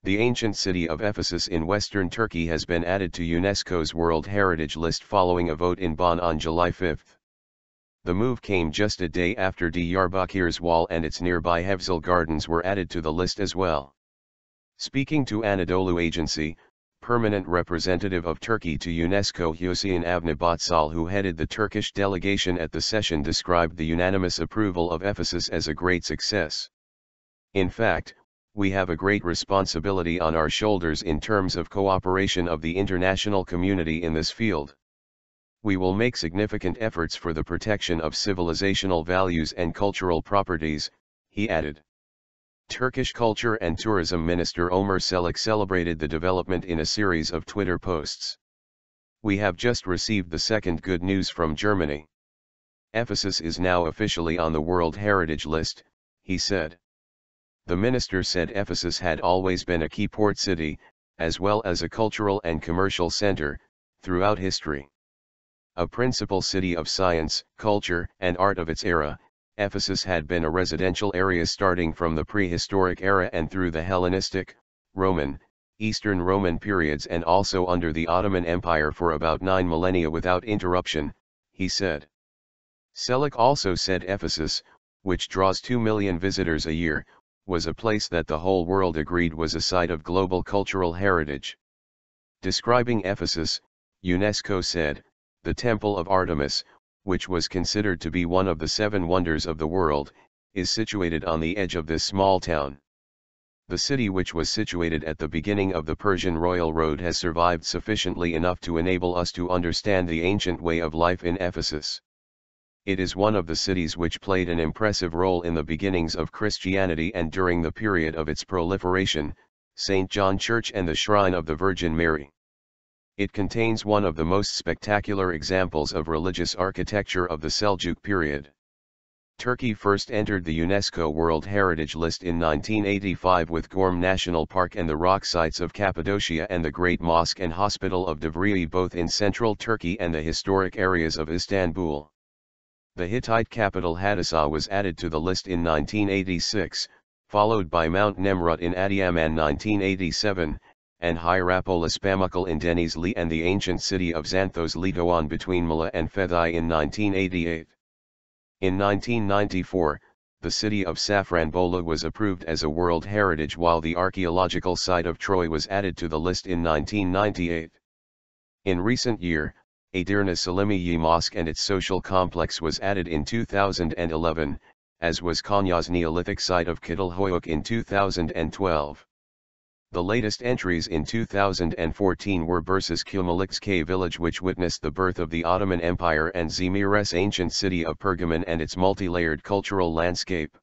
The ancient city of Ephesus in western Turkey has been added to UNESCO's World Heritage List following a vote in Bonn on July 5. The move came just a day after Diyarbakir's wall and its nearby Hevsel Gardens were added to the list as well. Speaking to Anadolu Agency, permanent representative of Turkey to UNESCO Hüseyin Avni Botsalı, who headed the Turkish delegation at the session, described the unanimous approval of Ephesus as a great success. In fact, we have a great responsibility on our shoulders in terms of cooperation of the international community in this field. We will make significant efforts for the protection of civilizational values and cultural properties, he added. Turkish Culture and Tourism Minister Ömer Çelik celebrated the development in a series of Twitter posts. We have just received the second good news from Germany. Ephesus is now officially on the World Heritage List, he said. The minister said Ephesus had always been a key port city, as well as a cultural and commercial center, throughout history. A principal city of science, culture, and art of its era, Ephesus had been a residential area starting from the prehistoric era and through the Hellenistic, Roman, Eastern Roman periods and also under the Ottoman Empire for about 9 millennia without interruption, he said. Çelik also said Ephesus, which draws 2 million visitors a year, was a place that the whole world agreed was a site of global cultural heritage. Describing Ephesus, UNESCO said, the Temple of Artemis, which was considered to be one of the 7 wonders of the world, is situated on the edge of this small town. The city, which was situated at the beginning of the Persian Royal Road, has survived sufficiently enough to enable us to understand the ancient way of life in Ephesus. It is one of the cities which played an impressive role in the beginnings of Christianity and during the period of its proliferation, St. John Church and the Shrine of the Virgin Mary. It contains one of the most spectacular examples of religious architecture of the Seljuk period. Turkey first entered the UNESCO World Heritage List in 1985 with Gorm National Park and the rock sites of Cappadocia and the Great Mosque and Hospital of Divriği, both in central Turkey, and the historic areas of Istanbul. The Hittite capital Hadassa was added to the list in 1986, followed by Mount Nemrut in Adıyaman 1987, and Hierapolis Pamukkale in Denizli and the ancient city of Xanthos Litoan between Muğla and Fethiye in 1988. In 1994, the city of Safranbolu was approved as a World Heritage, while the archaeological site of Troy was added to the list in 1998. In recent year, Edirne Selimiye Mosque and its social complex was added in 2011, as was Konya's Neolithic site of Kitulhoyuk in 2012. The latest entries in 2014 were Bursa's Kumalikske village, which witnessed the birth of the Ottoman Empire, and Zemires's ancient city of Pergamon and its multi-layered cultural landscape.